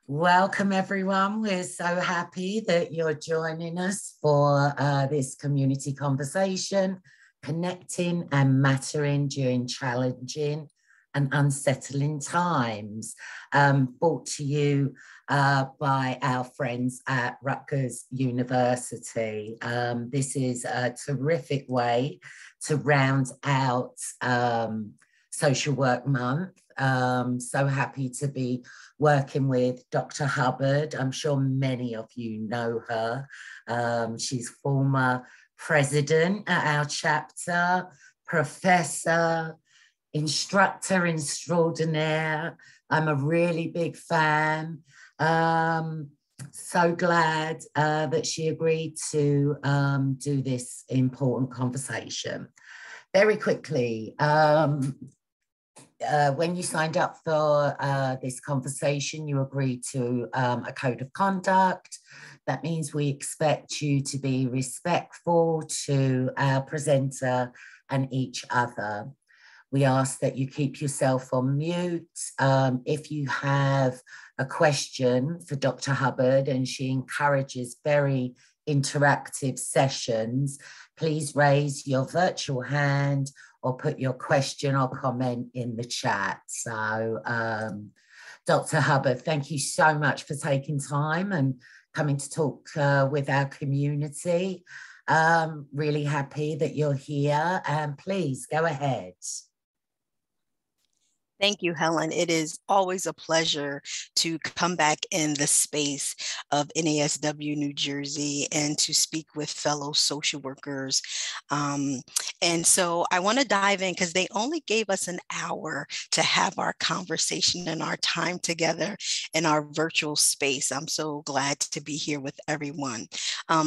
Welcome, everyone. We're so happy that you're joining us for this community conversation, connecting and mattering during challenging and unsettling times, brought to you by our friends at Rutgers University. This is a terrific way to round out Social Work Month. So happy to be working with Dr. Hubbard. I'm sure many of you know her. She's former president at our chapter, professor, instructor extraordinaire. I'm a really big fan. So glad that she agreed to do this important conversation. Very quickly, when you signed up for this conversation, you agreed to a code of conduct. That means we expect you to be respectful to our presenter and each other. We ask that you keep yourself on mute. If you have a question for Dr. Hubbard, and she encourages very interactive sessions, please raise your virtual hand or put your question or comment in the chat. So, Dr. Hubbard, thank you so much for taking time and coming to talk with our community. Really happy that you're here, and please go ahead. Thank you, Helen. It is always a pleasure to come back in the space of NASW New Jersey and to speak with fellow social workers. And so I want to dive in because they only gave us an hour to have our conversation and our time together in our virtual space. I'm so glad to be here with everyone.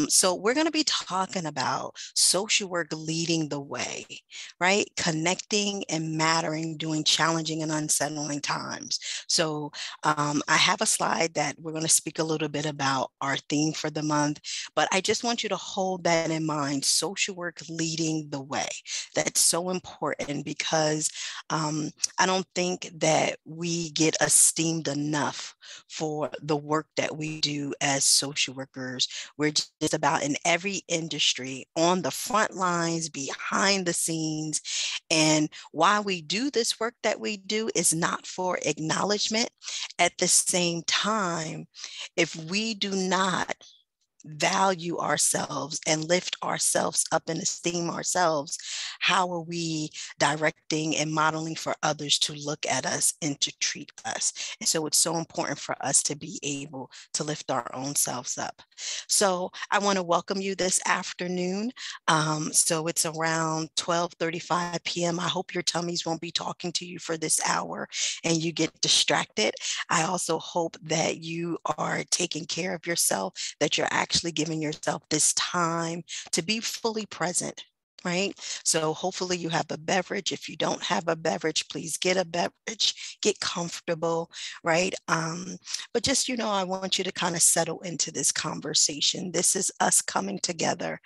So we're going to be talking about social work leading the way, right? Connecting and mattering during challenging and unsettling times. So I have a slide that we're going to speak a little bit about our theme for the month, but I just want you to hold that in mind, social work leading the way. That's so important because I don't think that we get esteemed enough for the work that we do as social workers. We're just about in every industry, on the front lines, behind the scenes. And why we do this work that we do is not for acknowledgement. At the same time, if we do not value ourselves and lift ourselves up and esteem ourselves, how are we directing and modeling for others to look at us and to treat us? And so it's so important for us to be able to lift our own selves up. So I want to welcome you this afternoon. So it's around 12:35 p.m. I hope your tummies won't be talking to you for this hour and you get distracted. I also hope that you are taking care of yourself, that you're actually giving yourself this time to be fully present, right? So hopefully you have a beverage. If you don't have a beverage, please get a beverage, get comfortable, right? But just, I want you to kind of settle into this conversation. This is us coming together,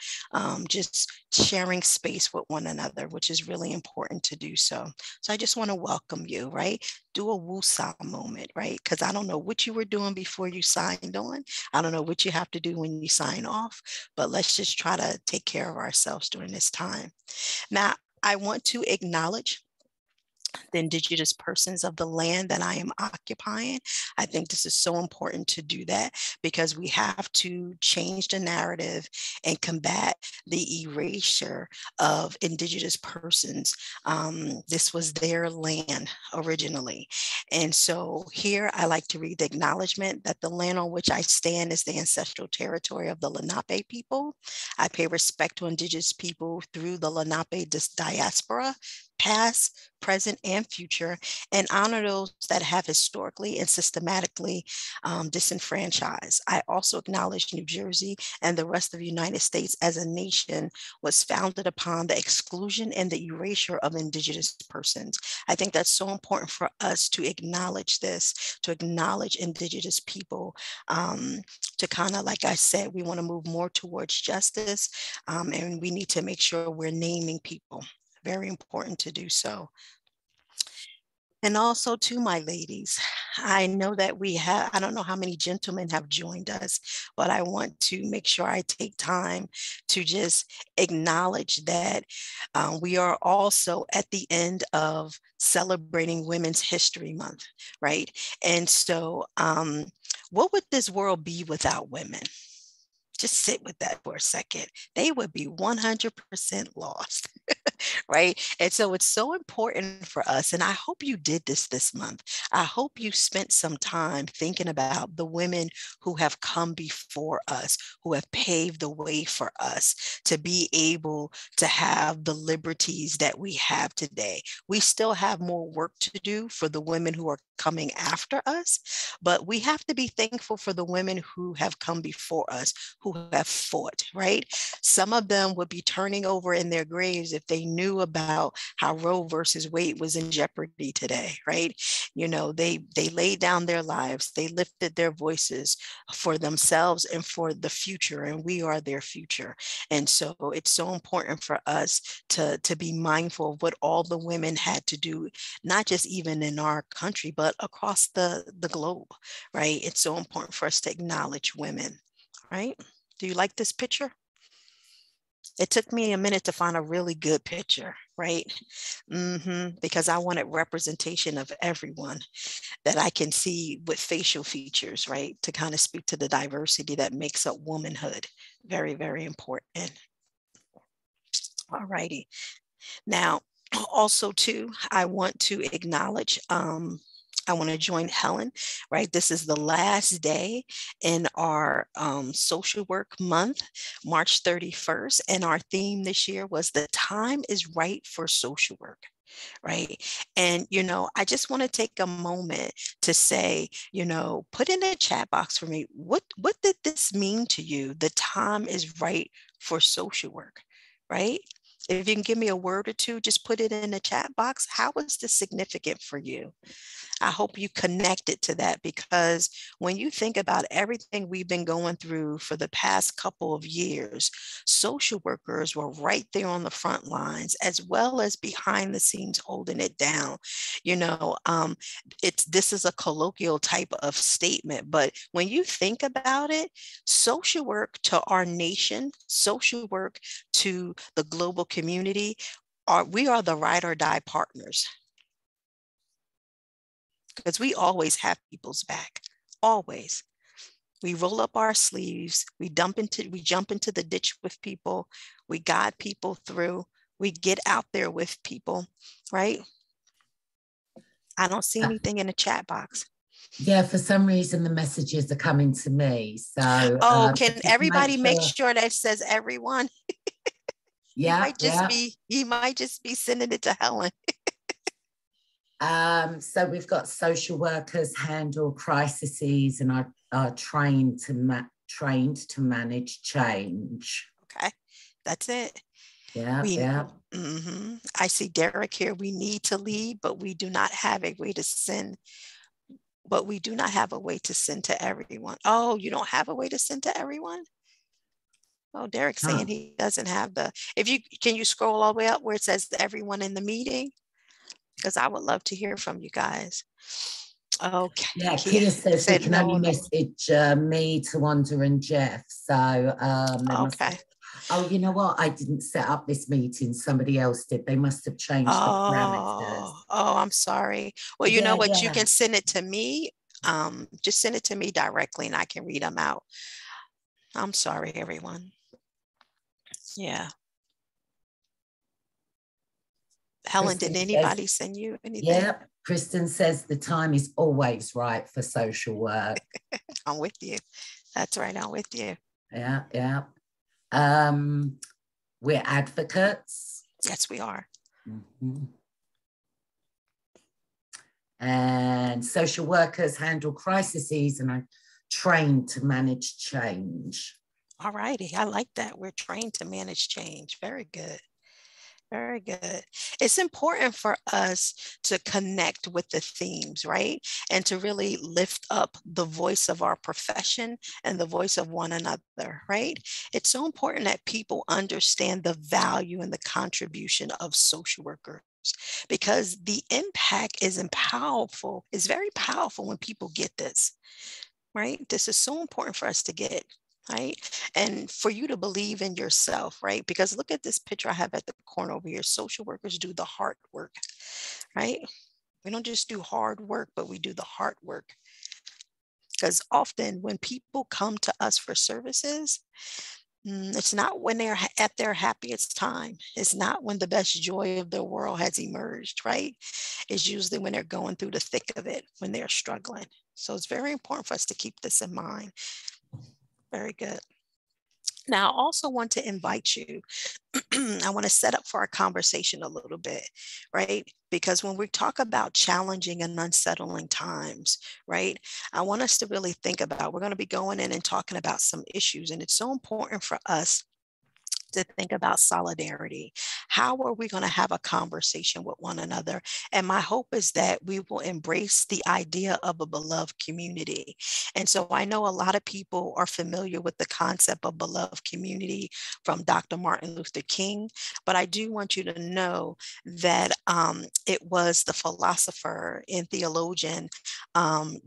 just sharing space with one another, which is really important to do so. So I just want to welcome you, right? Do a woosah moment, right? Because I don't know what you were doing before you signed on. I don't know what you have to do when you sign off, but let's just try to take care of ourselves during this time. Now, I want to acknowledge the indigenous persons of the land that I am occupying. I think this is so important to do that because we have to change the narrative and combat the erasure of indigenous persons. This was their land originally. And so here I like to read the acknowledgement that the land on which I stand is the ancestral territory of the Lenape people. I pay respect to indigenous people through the Lenape diaspora, past, present, and future, and honor those that have historically and systematically disenfranchised. I also acknowledge New Jersey and the rest of the United States as a nation was founded upon the exclusion and the erasure of indigenous persons. I think that's so important for us to acknowledge this, to acknowledge indigenous people, to kind of, like I said, we want to move more towards justice, and we need to make sure we're naming people. Very important to do so. And also to my ladies, I know that I don't know how many gentlemen have joined us, but I want to make sure I take time to just acknowledge that we are also at the end of celebrating Women's History Month, right? And so, what would this world be without women? Just sit with that for a second. They would be 100% lost. Right? And so it's so important for us. And I hope you did this month. I hope you spent some time thinking about the women who have come before us, who have paved the way for us to be able to have the liberties that we have today. We still have more work to do for the women who are coming after us, but we have to be thankful for the women who have come before us, who have fought, right? Some of them would be turning over in their graves if they knew about how Roe versus Wade was in jeopardy today, right? You know, they laid down their lives, they lifted their voices for themselves and for the future, and we are their future. And so it's so important for us to be mindful of what all the women had to do, not just even in our country, but across the globe, right? It's so important for us to acknowledge women, right? Do you like this picture? It took me a minute to find a really good picture, right? Because I wanted representation of everyone that I can see with facial features, right? To kind of speak to the diversity that makes up womanhood. Very, very important. All righty. Now, also too, I want to acknowledge, I want to join Helen, right? This is the last day in our social work month, March 31st. And our theme this year was "The time is right for social work." Right. And, you know, I just want to take a moment to say, you know, put in a chat box for me. What did this mean to you? The time is right for social work, right? If you can give me a word or two, just put it in the chat box. How is this significant for you? I hope you connected to that, because when you think about everything we've been going through for the past couple of years, social workers were right there on the front lines, as well as behind the scenes holding it down. You know, this is a colloquial type of statement, but when you think about it, social work to our nation, social work to the global community, we are the ride or die partners, because we always have people's back, always. We roll up our sleeves, we jump into the ditch with people, we guide people through, we get out there with people, right? I don't see anything in the chat box. Yeah, for some reason the messages are coming to me. So can everybody make sure that it says everyone? Yeah, he might just be sending it to Helen. So we've got social workers handle crises and are trained to manage change. Okay, that's it. Yeah. I see Derek here. We need to lead, but we do not have a way to send. But we do not have a way to send to everyone. Oh, you don't have a way to send to everyone? Oh, Derek's saying he doesn't have can you scroll all the way up where it says everyone in the meeting? Because I would love to hear from you guys. Okay. Yeah, Kia says we can only message me, Tawanda, and Jeff. So okay. Oh, you know what? I didn't set up this meeting. Somebody else did. They must have changed the parameters. Oh, I'm sorry. Well, you know what? You can send it to me. Just send it to me directly and I can read them out. I'm sorry, everyone. Yeah. Helen, did anybody send you anything? Yeah, Kristen says the time is always right for social work. I'm with you. That's right. I'm with you. Yeah. We're advocates. Yes, we are. And social workers handle crises and are trained to manage change. All righty. I like that. We're trained to manage change. Very good. Very good. It's important for us to connect with the themes, right? And to really lift up the voice of our profession and the voice of one another, right? It's so important that people understand the value and the contribution of social workers. because the impact is powerful. It's very powerful when people get this, right? This is so important for us to get, right? And for you to believe in yourself, right? Because look at this picture I have at the corner over here. Social workers do the hard work, right? We don't just do hard work, but we do the hard work. Because often when people come to us for services, it's not when they're at their happiest time. It's not when the best joy of their world has emerged, right? It's usually when they're going through the thick of it, when they're struggling. So it's very important for us to keep this in mind. Very good. Now, I also want to invite you, I want to set up for our conversation a little bit, right? Because when we talk about challenging and unsettling times, right, I want us to really think about, we're going to be going in and talking about some issues, and it's so important for us to think about solidarity. How are we going to have a conversation with one another? And my hope is that we will embrace the idea of a beloved community. And so I know a lot of people are familiar with the concept of beloved community from Dr. Martin Luther King, but I do want you to know that it was the philosopher and theologian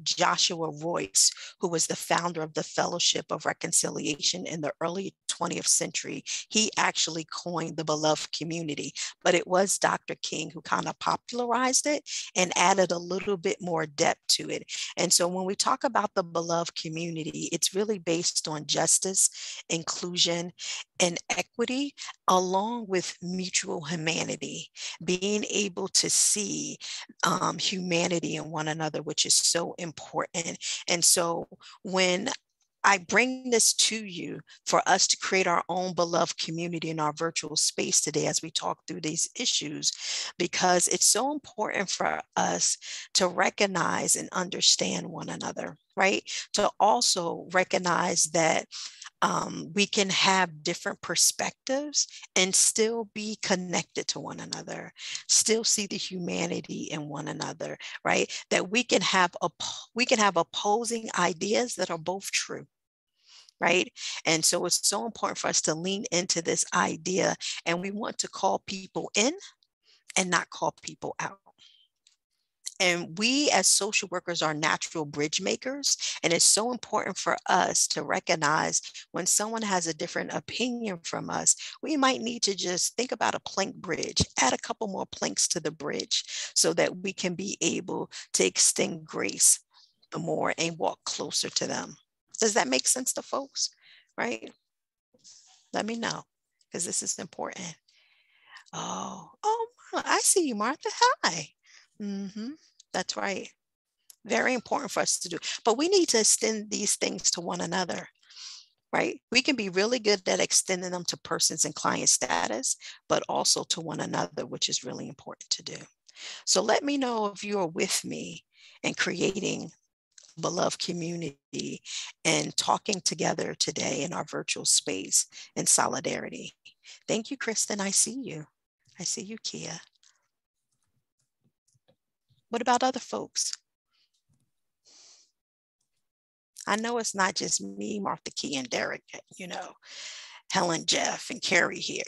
Joshua Royce, who was the founder of the Fellowship of Reconciliation in the early 20th century. He actually coined the beloved community, but it was Dr. King who kind of popularized it and added a little bit more depth to it. And so when we talk about the beloved community, it's really based on justice, inclusion, and equity, along with mutual humanity, being able to see humanity in one another, which is so important. And so when I bring this to you for us to create our own beloved community in our virtual space today as we talk through these issues, because it's so important for us to recognize and understand one another, right? To also recognize that we can have different perspectives and still be connected to one another, still see the humanity in one another, right? That we can have opposing ideas that are both true, right? And so it's so important for us to lean into this idea, and we want to call people in and not call people out. And we as social workers are natural bridge makers. And it's so important for us to recognize when someone has a different opinion from us, we might need to just think about a plank bridge, add a couple more planks to the bridge so that we can be able to extend grace the more and walk closer to them. Does that make sense to folks? Right? Let me know, because this is important. Oh, I see you, Martha. Hi. Mm-hmm. That's right. Very important for us to do. But we need to extend these things to one another, right? We can be really good at extending them to persons and client status, but also to one another, which is really important to do. So let me know if you are with me in creating beloved community and talking together today in our virtual space in solidarity. Thank you, Kristen. I see you. I see you, Kia. What about other folks? I know it's not just me, Martha Key, and Derek, Helen, Jeff, and Carrie here.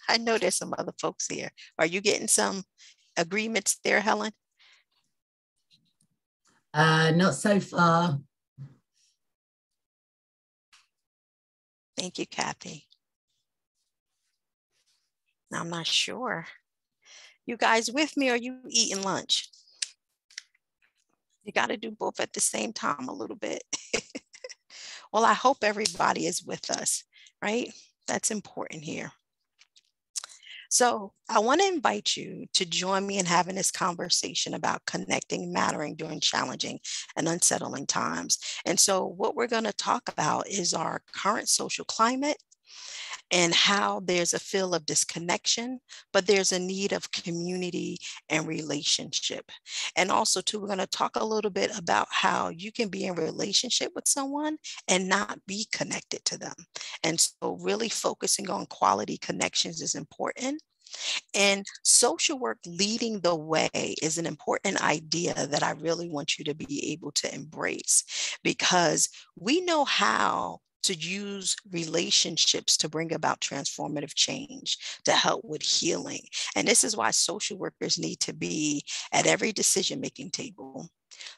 I know there's some other folks here. Are you getting some agreements there, Helen? Not so far. Thank you, Kathy. I'm not sure. You guys with me, or are you eating lunch? You got to do both at the same time a little bit. Well, I hope everybody is with us, right? That's important here. So I want to invite you to join me in having this conversation about connecting, mattering during challenging and unsettling times. And so what we're going to talk about is our current social climate and how there's a feel of disconnection, but there's a need of community and relationship. And also too, we're going to talk a little bit about how you can be in relationship with someone and not be connected to them. And so really focusing on quality connections is important. And social work leading the way is an important idea that I really want you to be able to embrace, because we know how to use relationships to bring about transformative change, to help with healing. And this is why social workers need to be at every decision-making table.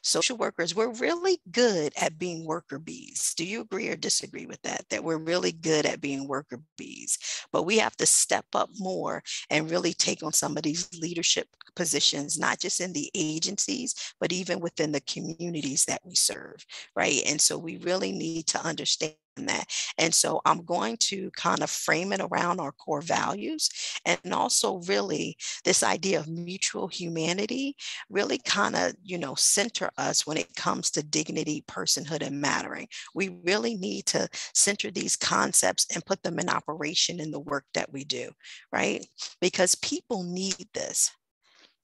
Social workers, we're really good at being worker bees. Do you agree or disagree with that? That we're really good at being worker bees, but we have to step up more and really take on some of these leadership positions, not just in the agencies, but even within the communities that we serve, right? And so we really need to understand that. And so I'm going to kind of frame it around our core values, and also really this idea of mutual humanity really kind of, center us when it comes to dignity, personhood, and mattering. We really need to center these concepts and put them in operation in the work that we do, right? Because people need this,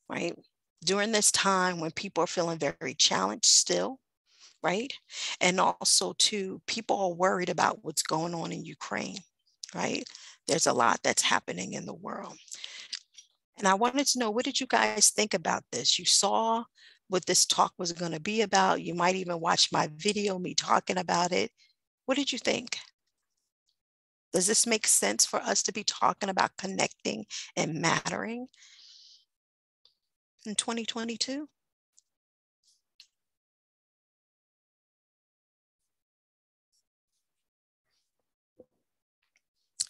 right? During this time when people are feeling very challenged still, right? And also too, people are worried about what's going on in Ukraine, right? There's a lot that's happening in the world. And I wanted to know, what did you guys think about this? You saw what this talk was going to be about. You might even watch my video, me talking about it. What did you think? Does this make sense for us to be talking about connecting and mattering in 2022?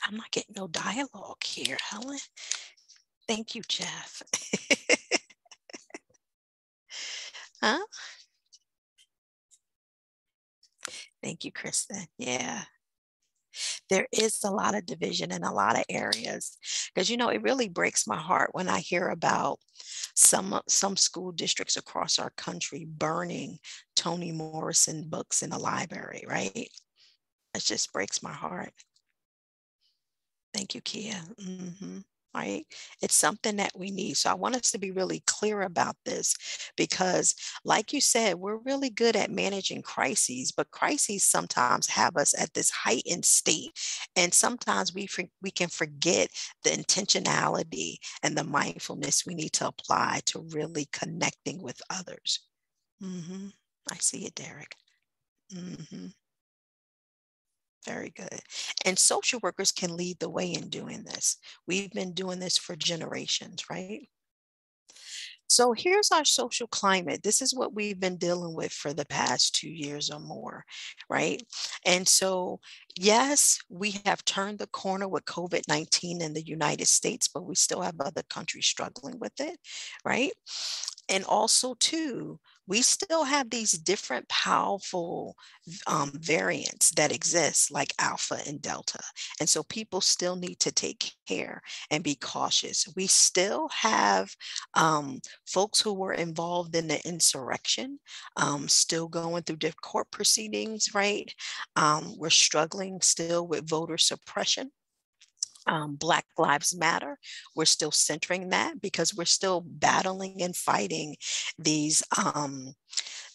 I'm not getting no dialogue here, Helen. Thank you, Jeff. Huh? Thank you, Kristen. Yeah. There is a lot of division in a lot of areas, because it really breaks my heart when I hear about some school districts across our country burning Toni Morrison books in the library, right? It just breaks my heart. Thank you, Kia. Right? It's something that we need. So I want us to be really clear about this, because like you said, we're really good at managing crises, but crises sometimes have us at this heightened state. And sometimes we can forget the intentionality and the mindfulness we need to apply to really connecting with others. I see it, Derek. Very good. And social workers can lead the way in doing this. We've been doing this for generations, right? So here's our social climate. This is what we've been dealing with for the past 2 years or more, right? And so, yes, we have turned the corner with COVID-19 in the United States, but we still have other countries struggling with it, right? And also, too, we still have these different powerful variants that exist, like Alpha and Delta. And so people still need to take care and be cautious. We still have folks who were involved in the insurrection still going through the court proceedings, right? We're struggling still with voter suppression. Black Lives Matter. We're still centering that because we're still battling and fighting these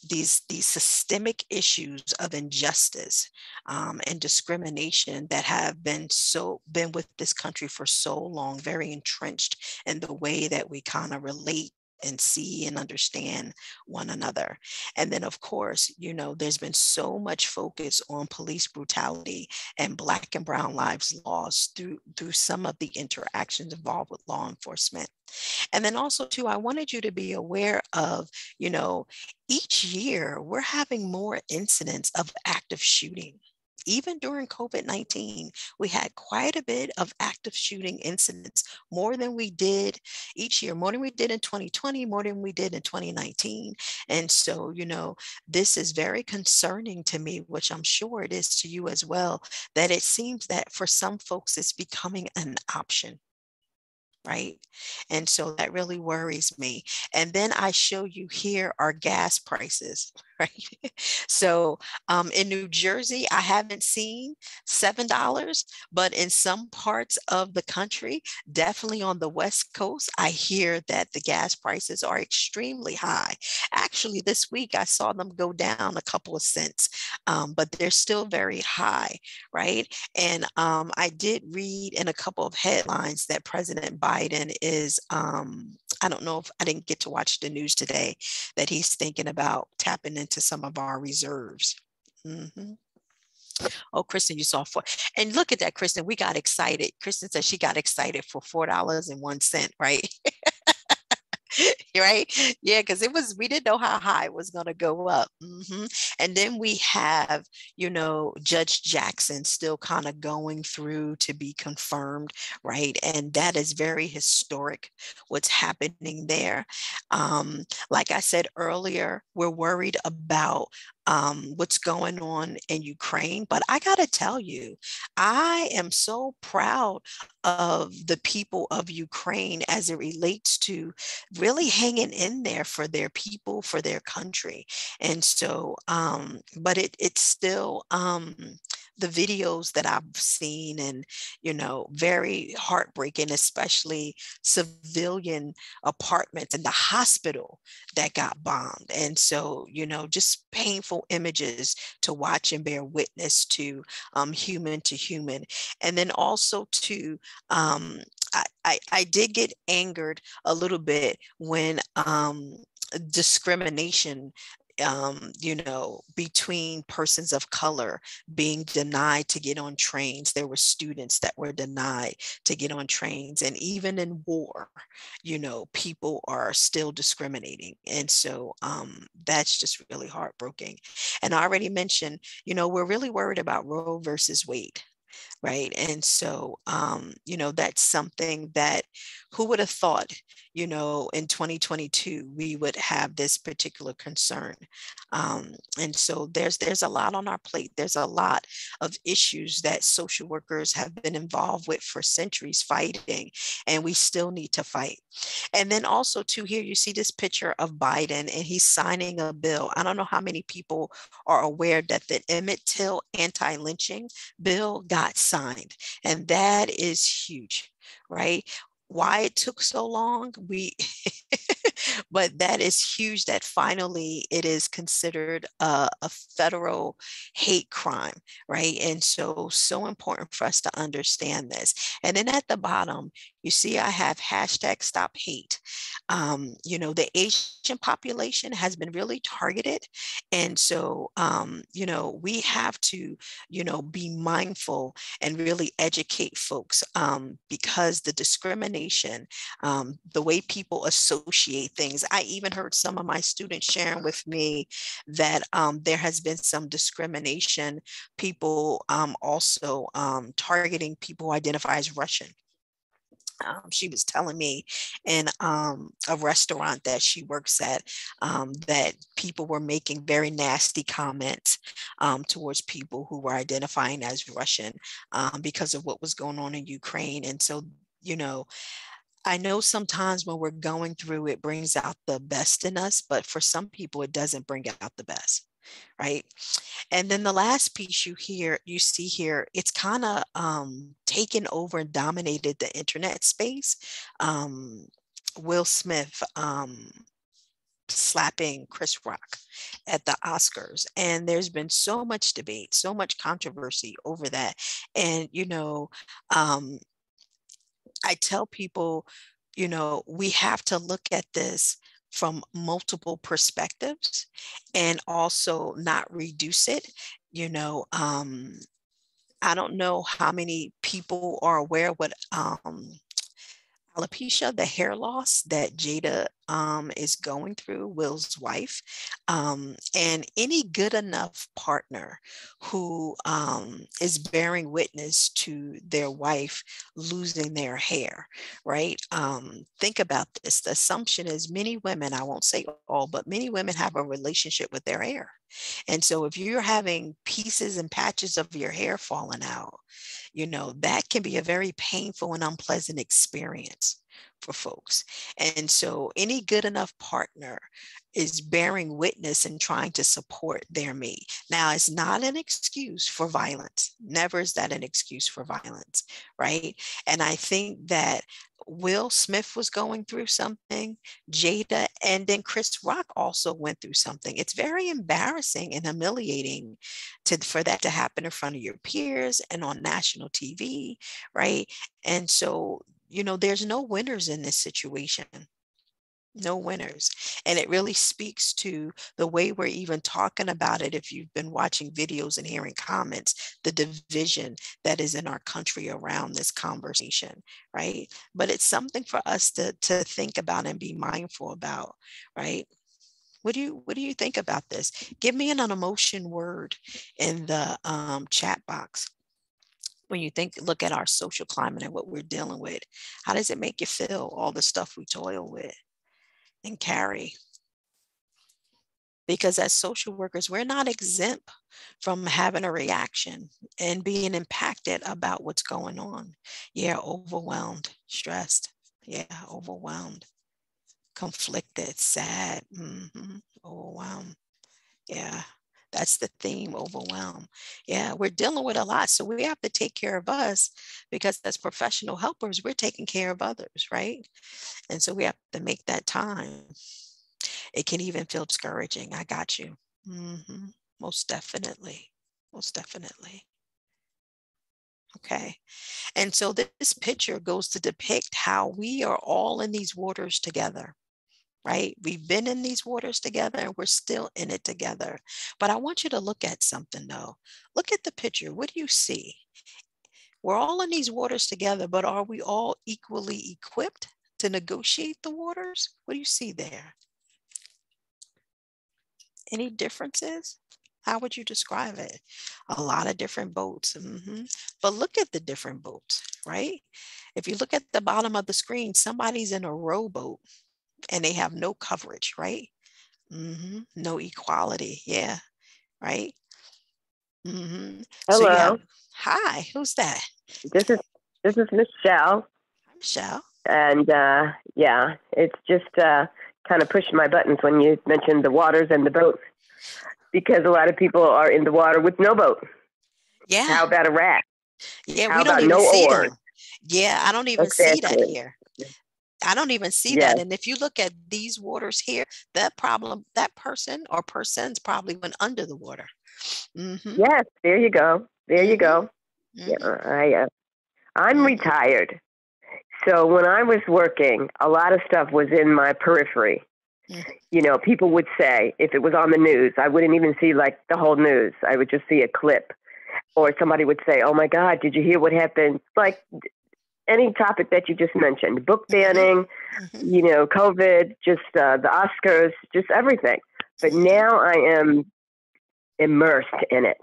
these systemic issues of injustice and discrimination that have been with this country for so long, very entrenched in the way that we kind of relate and see and understand one another. And then, of course, there's been so much focus on police brutality and Black and Brown lives lost through some of the interactions involved with law enforcement. And then also, too, I wanted you to be aware of, each year we're having more incidents of active shooting. Even during COVID-19, we had quite a bit of active shooting incidents, more than we did each year, more than we did in 2020, more than we did in 2019. And so, this is very concerning to me, which I'm sure it is to you as well, that it seems that for some folks, it's becoming an option. Right. And so that really worries me. And then I show you here our gas prices, right? So in New Jersey, I haven't seen $7, but in some parts of the country, definitely on the West Coast, I hear that the gas prices are extremely high. Actually, this week I saw them go down a couple of cents, but they're still very high, right? And I did read in a couple of headlines that President Biden is, I don't know if I didn't get to watch the news today, that he's thinking about tapping into some of our reserves. Oh, Kristen, you saw four. And look at that, Kristen. We got excited. Kristen said she got excited for $4.01, right? Right? Yeah, because we didn't know how high it was going to go up. And then we have, Judge Jackson still kind of going through to be confirmed, right? And that is very historic, what's happening there. Like I said earlier, we're worried about what's going on in Ukraine. But I got to tell you, I am so proud of the people of Ukraine as it relates to really hanging in there for their people, for their country. And so, but it's still, the videos that I've seen and, very heartbreaking, especially civilian apartments and the hospital that got bombed. And so, just painful images to watch and bear witness human to human. And then also to, I did get angered a little bit when discrimination, between persons of color being denied to get on trains. There were students that were denied to get on trains. And even in war, people are still discriminating. And so that's just really heartbreaking. And I already mentioned, we're really worried about Roe versus Wade. Right. And so, that's something that who would have thought, in 2022, we would have this particular concern. And so there's a lot on our plate. There's a lot of issues that social workers have been involved with for centuries fighting, and we still need to fight. And then also too, here you see this picture of Biden and he's signing a bill. I don't know how many people are aware that the Emmett Till anti-lynching bill got signed. And that is huge, right? Why it took so long, but that is huge that finally it is considered a federal hate crime, right? And so important for us to understand this. And then at the bottom, you see I have hashtag stop hate. The Asian population has been really targeted. And so, we have to, be mindful and really educate folks, because the discrimination, the way people associate things. I even heard some of my students sharing with me that there has been some discrimination, people also targeting people who identify as Russian. She was telling me in a restaurant that she works at, that people were making very nasty comments towards people who were identifying as Russian, because of what was going on in Ukraine. And so, I know sometimes when we're going through, it brings out the best in us, but for some people, it doesn't bring out the best. Right. And then the last piece you see here, it's kind of taken over and dominated the internet space. Will Smith slapping Chris Rock at the Oscars. And there's been so much debate, so much controversy over that. And, I tell people, we have to look at this from multiple perspectives and also not reduce it. I don't know how many people are aware what alopecia, the hair loss that Jada is going through, Will's wife, and any good enough partner who is bearing witness to their wife losing their hair, right? Think about this. The assumption is many women, I won't say all, but many women have a relationship with their hair. And so if you're having pieces and patches of your hair falling out, that can be a very painful and unpleasant experience for folks. And so any good enough partner is bearing witness and trying to support their mate. Now, it's not an excuse for violence. Never is that an excuse for violence, right? And I think that Will Smith was going through something, Jada, and then Chris Rock also went through something. It's very embarrassing and humiliating for that to happen in front of your peers and on national TV, right? And so, there's no winners in this situation. No winners. And it really speaks to the way we're even talking about it. If you've been watching videos and hearing comments, the division that is in our country around this conversation, right? But it's something for us to think about and be mindful about, right? What do you think about this? Give me an emotion word in the chat box. When you look at our social climate and what we're dealing with, how does it make you feel? All the stuff we toil with and carry. Because as social workers, we're not exempt from having a reaction and being impacted about what's going on. Yeah, overwhelmed, stressed. Yeah, overwhelmed, conflicted, sad, overwhelmed. Yeah, that's the theme, overwhelmed. Yeah, we're dealing with a lot. So we have to take care of us because as professional helpers, we're taking care of others, right? And so we have to make that time. It can even feel discouraging. I got you. Most definitely. Most definitely. Okay. And so this picture goes to depict how we are all in these waters together, right? We've been in these waters together and we're still in it together. But I want you to look at something though. Look at the picture. What do you see? We're all in these waters together, but are we all equally equipped to negotiate the waters? What do you see there? Any differences? How would you describe it? A lot of different boats. But look at the different boats, right? If you look at the bottom of the screen, somebody's in a rowboat and they have no coverage, right? No equality. Yeah, right. So you Hello, have, hi, who's that? this is Michelle, I'm Michelle. and yeah, it's just kind of pushing my buttons when you mentioned the waters and the boats, because a lot of people are in the water with no boat. Yeah. How about a raft? Yeah, How we don't about even no see oars? them. Yeah, I don't even see that Exactly. here. I don't even see that. Yes. And if you look at these waters here, that person or persons probably went under the water. Mm-hmm. Yes. There you go. There you Mm-hmm. go. Yeah. Mm-hmm. I'm Mm-hmm. retired, so when I was working, a lot of stuff was in my periphery. Mm-hmm. You know, people would say if it was on the news, I wouldn't even see like the whole news. I would just see a clip. Or somebody would say, "Oh my God, did you hear what happened?" Like any topic that you just mentioned, book banning, Mm-hmm. you know, COVID, just the Oscars, just everything. But Mm-hmm. now I am immersed in it,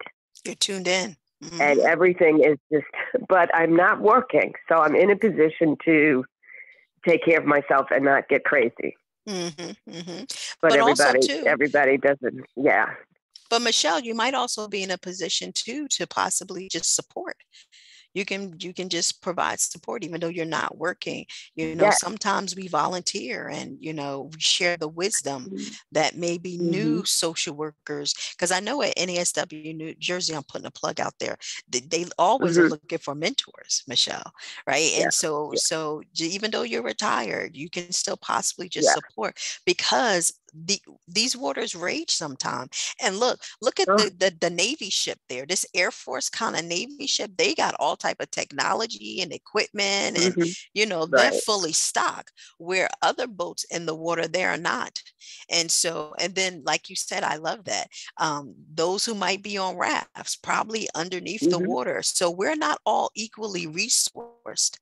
You're tuned in. and Mm-hmm. everything is just. But I'm not working, so I'm in a position to take care of myself and not get crazy. Mm-hmm. Mm-hmm. But But also too, everybody doesn't. Yeah. but Michelle, you might also be in a position too to possibly just support. You can just provide support even though you're not working. Yeah. Sometimes we volunteer and we share the wisdom that maybe Mm-hmm. new social workers, because I know at NASW New Jersey, I'm putting a plug out there, they always are Mm-hmm. looking for mentors, Michelle, right? Yeah. And so Yeah. even though you're retired, you can still possibly just Yeah. support, because these waters rage sometimes. And look at Oh, the Navy ship there, this Air Force kind of Navy ship. They got all type of technology and equipment, and mm-hmm. they're Right. fully stocked, where other boats in the water they are not. And so, and then like you said, I love that, those who might be on rafts probably underneath the Mm-hmm. water. So we're not all equally resourced,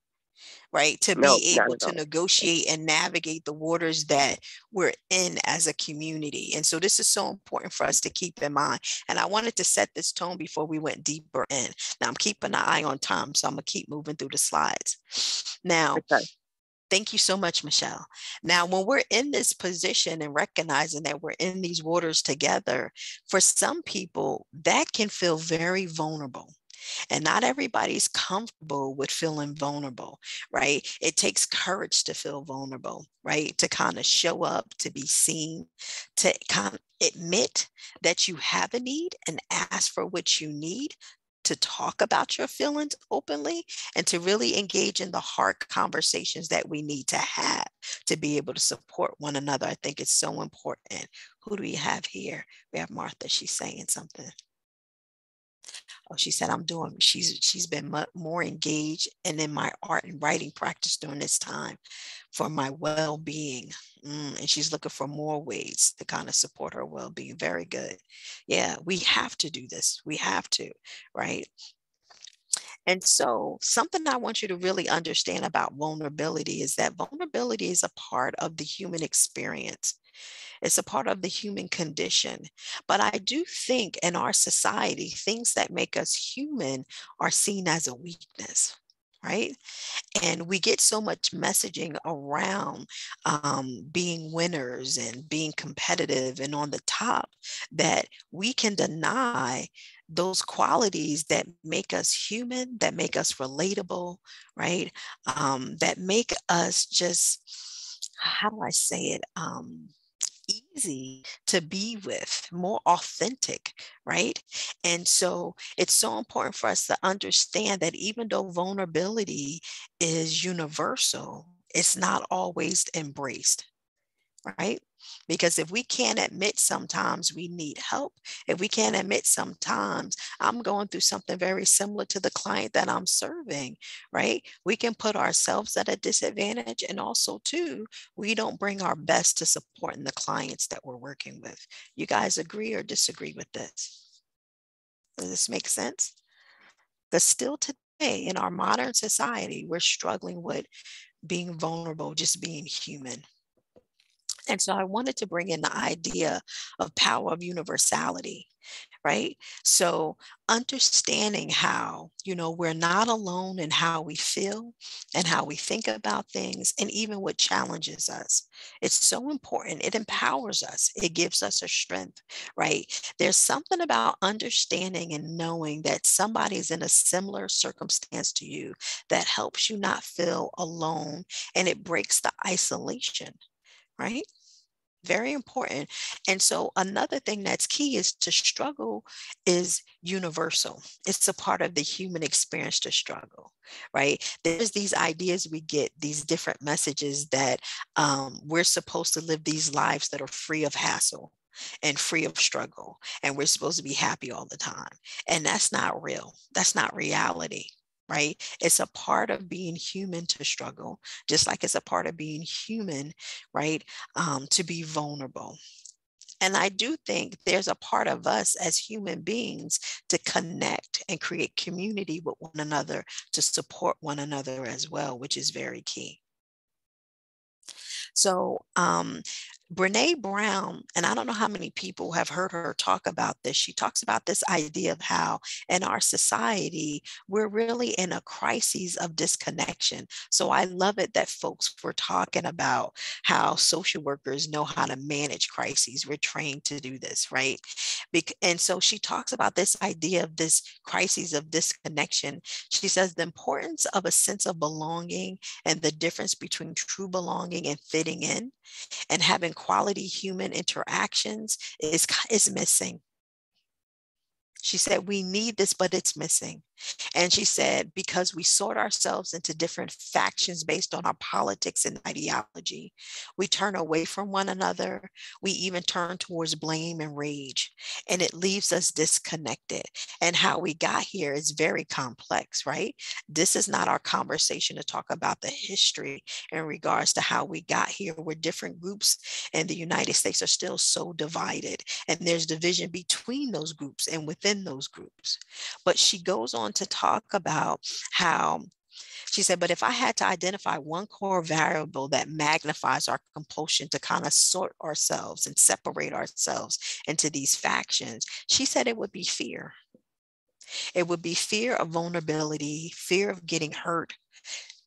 right? To No, be not able at to all. negotiate and navigate the waters that we're in as a community. And so this is so important for us to keep in mind. And I wanted to set this tone before we went deeper in. Now I'm keeping an eye on time, so I'm gonna keep moving through the slides. Now, Okay. thank you so much, Michelle. Now, when we're in this position and recognizing that we're in these waters together, for some people, that can feel very vulnerable. And not everybody's comfortable with feeling vulnerable, right? It takes courage to feel vulnerable, right? To kind of show up, to be seen, to kind of admit that you have a need and ask for what you need, to talk about your feelings openly, and to really engage in the hard conversations that we need to have to be able to support one another. I think it's so important. Who do we have here? We have Martha. She's saying something. Oh, she said, she's been more engaged and in my art and writing practice during this time for my well-being. And she's looking for more ways to kind of support her well-being. Very good. Yeah, we have to do this. We have to, right? And so something I want you to really understand about vulnerability is that vulnerability is a part of the human experience. It's a part of the human condition. But I do think in our society, things that make us human are seen as a weakness, right? And we get so much messaging around being winners and being competitive and on the top that we can deny those qualities that make us human, that make us relatable, right? That make us just, how do I say it? Easy to be with, more authentic, right? And so it's so important for us to understand that even though vulnerability is universal, it's not always embraced, right? Because if we can't admit sometimes we need help, if we can't admit sometimes I'm going through something very similar to the client that I'm serving, right? We can put ourselves at a disadvantage. And also, too, we don't bring our best to supporting the clients that we're working with. You guys agree or disagree with this? Does this make sense? Because still today in our modern society, we're struggling with being vulnerable, just being human. And so I wanted to bring in the idea of power of universality, right? So understanding how, we're not alone in how we feel and how we think about things and even what challenges us. It's so important. It empowers us. It gives us a strength, right? There's something about understanding and knowing that somebody's in a similar circumstance to you that helps you not feel alone, and it breaks the isolation, right? Very important. And so another thing that's key is to struggle is universal. It's a part of the human experience to struggle, right? There's these ideas we get, these different messages that we're supposed to live these lives that are free of hassle and free of struggle. And we're supposed to be happy all the time. And that's not real. That's not reality. Right? It's a part of being human to struggle, just like it's a part of being human, right? To be vulnerable. And I do think there's a part of us as human beings to connect and create community with one another, to support one another as well, which is very key. So Brene Brown, and I don't know how many people have heard her talk about this. She talks about this idea of how in our society, we're really in a crisis of disconnection. So I love it that folks were talking about how social workers know how to manage crises. We're trained to do this, right? And so she talks about this idea of this crisis of disconnection. She says the importance of a sense of belonging and the difference between true belonging and fitting in and having quality human interactions is missing. She said, we need this, but it's missing. And she said, because we sort ourselves into different factions based on our politics and ideology, we turn away from one another. We even turn towards blame and rage, and it leaves us disconnected. And how we got here is very complex, right? This is not our conversation to talk about the history in regards to how we got here, where different groups in the United States are still so divided, and there's division between those groups and within those groups. But she goes on to talk about how she said, but if I had to identify one core variable that magnifies our compulsion to kind of sort ourselves and separate ourselves into these factions, she said it would be fear. It would be fear of vulnerability, fear of getting hurt,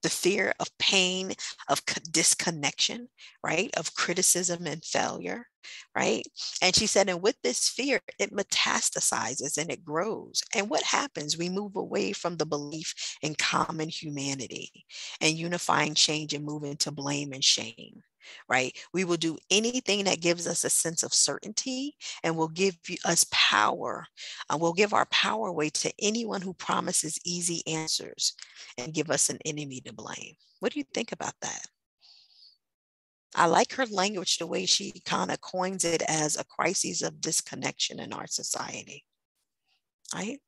the fear of pain, of disconnection, right? Of criticism and failure, right? And she said, and with this fear, it metastasizes and it grows. And what happens? We move away from the belief in common humanity and unifying change and move into blame and shame. Right? We will do anything that gives us a sense of certainty and will give us power. We'll give our power away to anyone who promises easy answers and give us an enemy to blame. What do you think about that? I like her language, the way she kind of coins it as a crisis of disconnection in our society, right?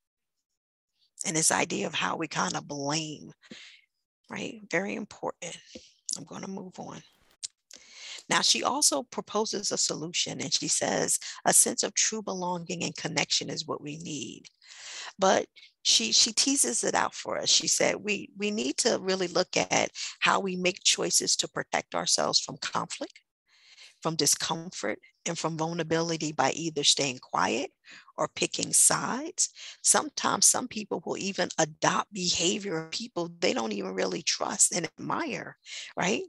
And this idea of how we kind of blame, right? Very important. I'm going to move on. Now, she also proposes a solution, and she says a sense of true belonging and connection is what we need. But she teases it out for us. She said we need to really look at how we make choices to protect ourselves from conflict, from discomfort, and from vulnerability by either staying quiet or picking sides. Sometimes some people will even adopt behavior of people they don't even really trust and admire, right?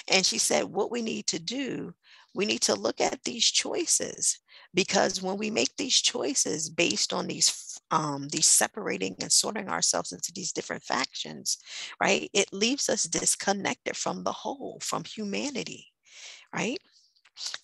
And she said, what we need to do, we need to look at these choices, because when we make these choices based on these separating and sorting ourselves into these different factions, right, it leaves us disconnected from the whole, from humanity, right?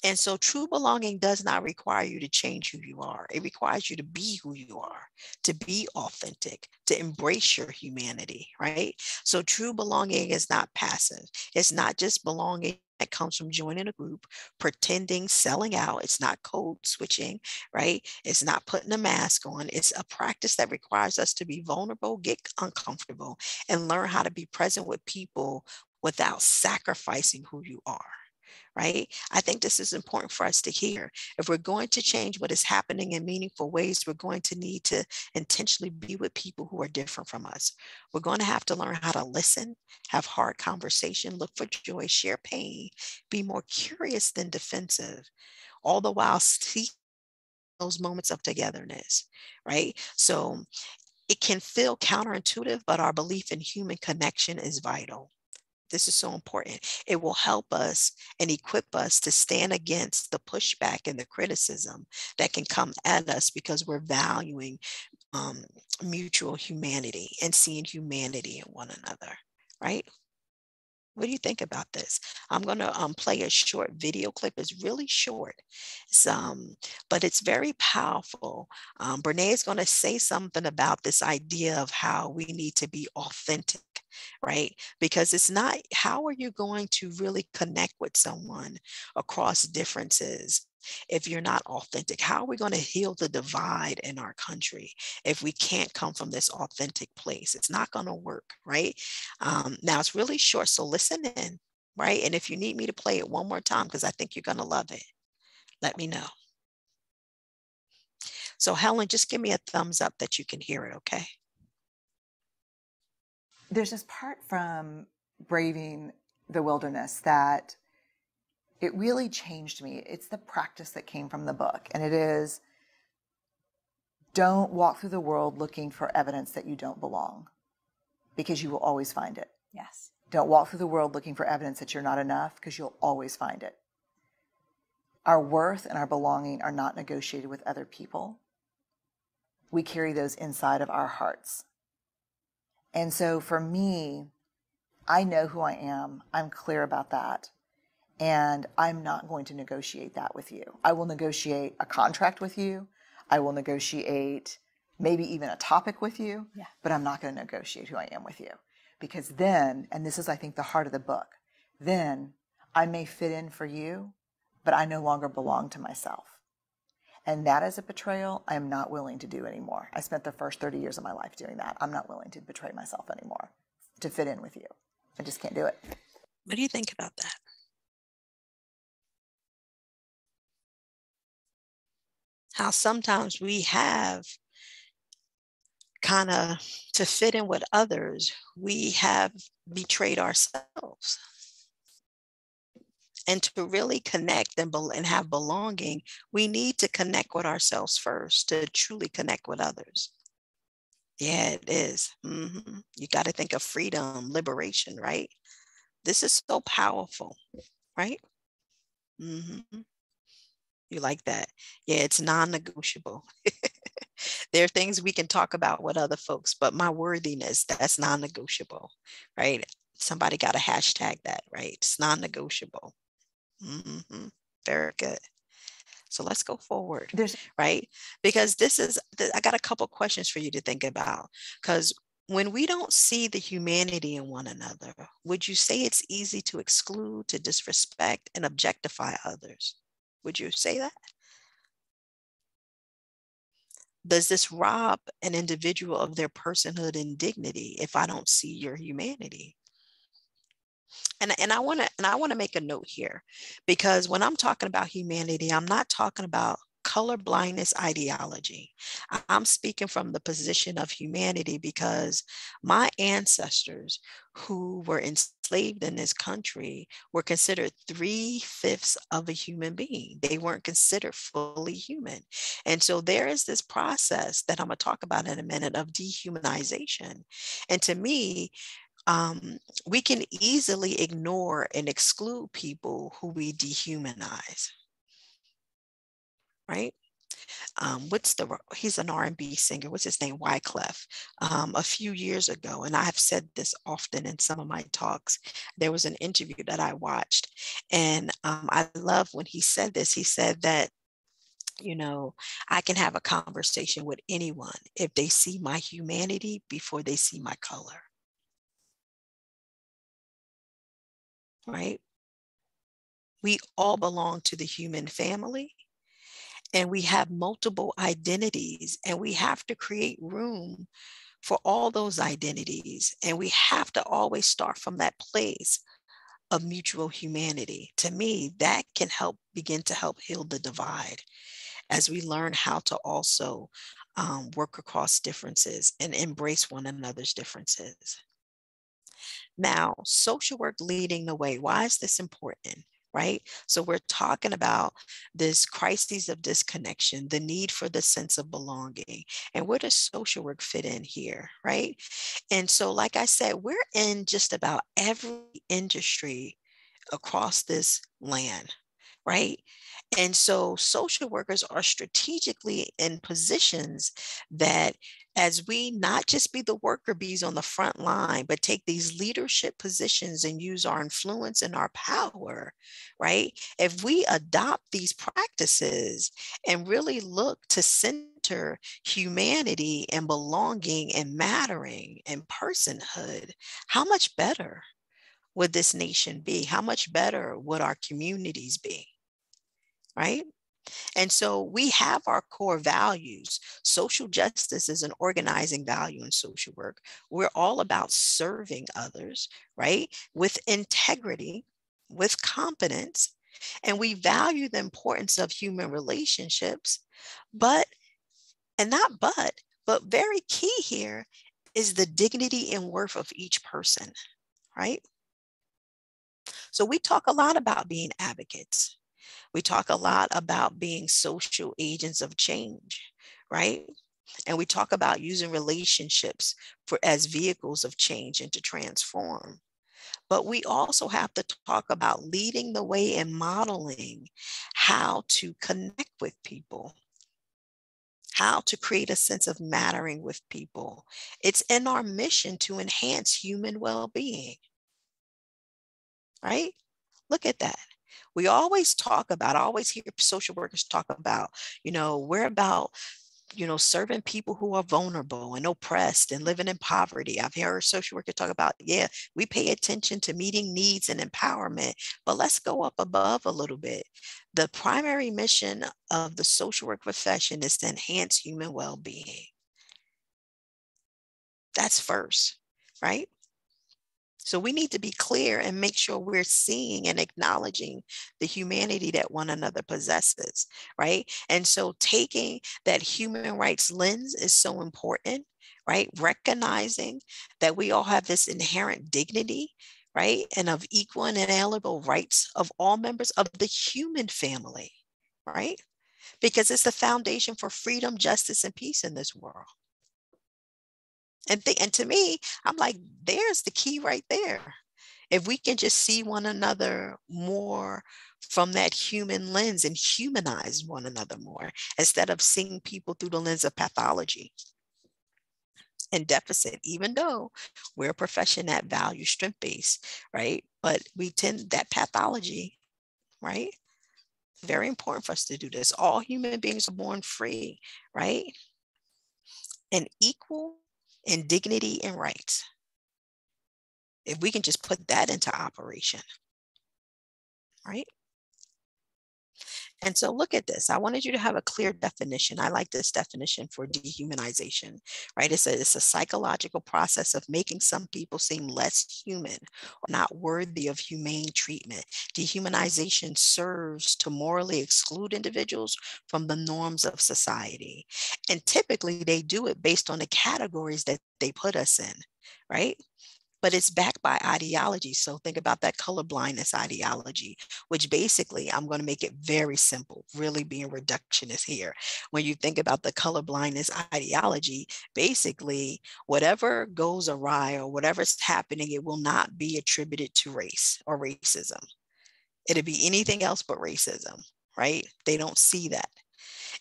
And so true belonging does not require you to change who you are. It requires you to be who you are, to be authentic, to embrace your humanity, right? So true belonging is not passive. It's not just belonging that comes from joining a group, pretending, selling out. It's not code switching, right? It's not putting a mask on. It's a practice that requires us to be vulnerable, get uncomfortable, and learn how to be present with people without sacrificing who you are, right? I think this is important for us to hear. If we're going to change what is happening in meaningful ways, we're going to need to intentionally be with people who are different from us. We're going to have to learn how to listen, have hard conversation, look for joy, share pain, be more curious than defensive, all the while seek those moments of togetherness, right? So it can feel counterintuitive, but our belief in human connection is vital. This is so important. It will help us and equip us to stand against the pushback and the criticism that can come at us because we're valuing mutual humanity and seeing humanity in one another, right? What do you think about this? I'm going to play a short video clip. It's really short, but it's very powerful. Brene is going to say something about this idea of how we need to be authentic, right? Because it's not, how are you going to really connect with someone across differences if you're not authentic? How are we going to heal the divide in our country if we can't come from this authentic place? It's not going to work, right? Now it's really short, so listen in, right? And if you need me to play it one more time, because I think you're going to love it, let me know. So Helen, just give me a thumbs up that you can hear it, okay? There's this part from Braving the Wilderness that it really changed me. It's the practice that came from the book, and it is, don't walk through the world looking for evidence that you don't belong, because you will always find it. Yes. Don't walk through the world looking for evidence that you're not enough, because you'll always find it. Our worth and our belonging are not negotiated with other people. We carry those inside of our hearts. And so for me, I know who I am. I'm clear about that. And I'm not going to negotiate that with you. I will negotiate a contract with you. I will negotiate maybe even a topic with you, but I'm not going to negotiate who I am with you. Because then, and this is, I think, the heart of the book, then I may fit in for you, but I no longer belong to myself. And that is a betrayal I am not willing to do anymore. I spent the first 30 years of my life doing that. I'm not willing to betray myself anymore to fit in with you. I just can't do it. What do you think about that? How sometimes we have kind of, to fit in with others, we have betrayed ourselves. And to really connect and have belonging, we need to connect with ourselves first to truly connect with others. Yeah, it is. You got to think of freedom, liberation, right? This is so powerful, right? You like that? Yeah, it's non-negotiable. There are things we can talk about with other folks, but my worthiness, that's non-negotiable, right? Somebody got to hashtag that, right? It's non-negotiable. Very good. So let's go forward, right? Because I got a couple questions for you to think about. Because when we don't see the humanity in one another, would you say it's easy to exclude, to disrespect, and objectify others? Would you say that? Does this rob an individual of their personhood and dignity if I don't see your humanity? And I want to make a note here, because when I'm talking about humanity, I'm not talking about color blindness ideology. I'm speaking from the position of humanity, because my ancestors who were enslaved in this country were considered 3/5 of a human being. They weren't considered fully human. And so there is this process that I'm going to talk about in a minute of dehumanization. And to me, we can easily ignore and exclude people who we dehumanize, right? He's an R&B singer. What's his name? Wyclef. A few years ago, and I've said this often in some of my talks, there was an interview that I watched, and I love when he said this. He said that, I can have a conversation with anyone if they see my humanity before they see my color, right? We all belong to the human family, and we have multiple identities, and we have to create room for all those identities. And we have to always start from that place of mutual humanity. To me, that can begin to help heal the divide as we learn how to also work across differences and embrace one another's differences. Now, social work leading the way. Why is this important? Right? So we're talking about this crises of disconnection, the need for the sense of belonging. And where does social work fit in here? Right? And so, like I said, we're in just about every industry across this land, right? And so social workers are strategically in positions that, as we not just be the worker bees on the front line, but take these leadership positions and use our influence and our power, right? If we adopt these practices and really look to center humanity and belonging and mattering and personhood, how much better would this nation be? How much better would our communities be? Right? And so we have our core values. Social justice is an organizing value in social work. We're all about serving others, right? With integrity, with competence, and we value the importance of human relationships. But, and not but very key here is the dignity and worth of each person, right? So we talk a lot about being advocates. We talk a lot about being social agents of change, right? And we talk about using relationships as vehicles of change and to transform. But we also have to talk about leading the way and modeling how to connect with people, how to create a sense of mattering with people. It's in our mission to enhance human well-being, right? Look at that. We always I always hear social workers talk about, we're about, serving people who are vulnerable and oppressed and living in poverty. I've heard social workers talk about, yeah, we pay attention to meeting needs and empowerment, but let's go up above a little bit. The primary mission of the social work profession is to enhance human well-being. That's first, right? So we need to be clear and make sure we're seeing and acknowledging the humanity that one another possesses, right? And so taking that human rights lens is so important, right? Recognizing that we all have this inherent dignity, right? And of equal and inalienable rights of all members of the human family, right? Because it's the foundation for freedom, justice, and peace in this world. And to me, I'm like, there's the key right there. If we can just see one another more from that human lens and humanize one another more, instead of seeing people through the lens of pathology and deficit, even though we're a profession that values strength-based, right? But we tend that pathology, right? Very important for us to do this. All human beings are born free, right? And equal in dignity and rights. If we can just put that into operation, right? And so look at this. I wanted you to have a clear definition. I like this definition for dehumanization, right? It's a psychological process of making some people seem less human or not worthy of humane treatment. Dehumanization serves to morally exclude individuals from the norms of society. And typically they do it based on the categories that they put us in, right? But it's backed by ideology. So think about that color blindness ideology, which basically, I'm going to make it very simple, really being reductionist here. When you think about the color blindness ideology, basically, whatever goes awry or whatever's happening, it will not be attributed to race or racism. It'll be anything else but racism, right? They don't see that.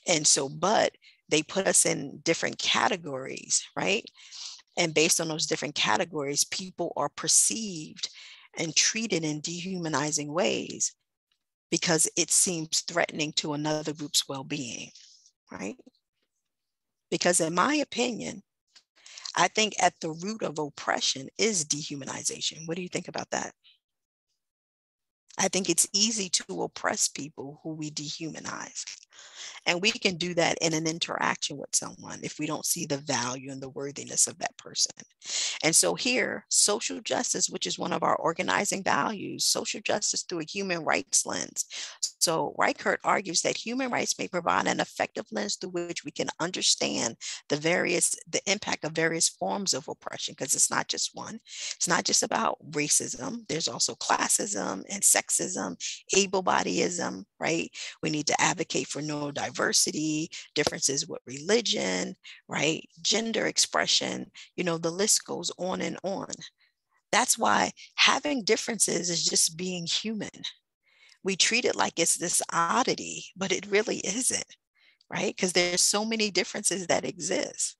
And so, but they put us in different categories, right? And based on those different categories, people are perceived and treated in dehumanizing ways because it seems threatening to another group's well-being, right? Because in my opinion, I think at the root of oppression is dehumanization. What do you think about that? I think it's easy to oppress people who we dehumanize. And we can do that in an interaction with someone if we don't see the value and the worthiness of that person. And so here, social justice, which is one of our organizing values, social justice through a human rights lens. So Reichert argues that human rights may provide an effective lens through which we can understand the impact of various forms of oppression, because it's not just one. It's not just about racism. There's also classism and sexism, able-bodyism, right? We need to advocate for neurodiversity, differences with religion, right? Gender expression, the list goes on and on. That's why having differences is just being human. We treat it like it's this oddity, but it really isn't, right? Because there's so many differences that exist,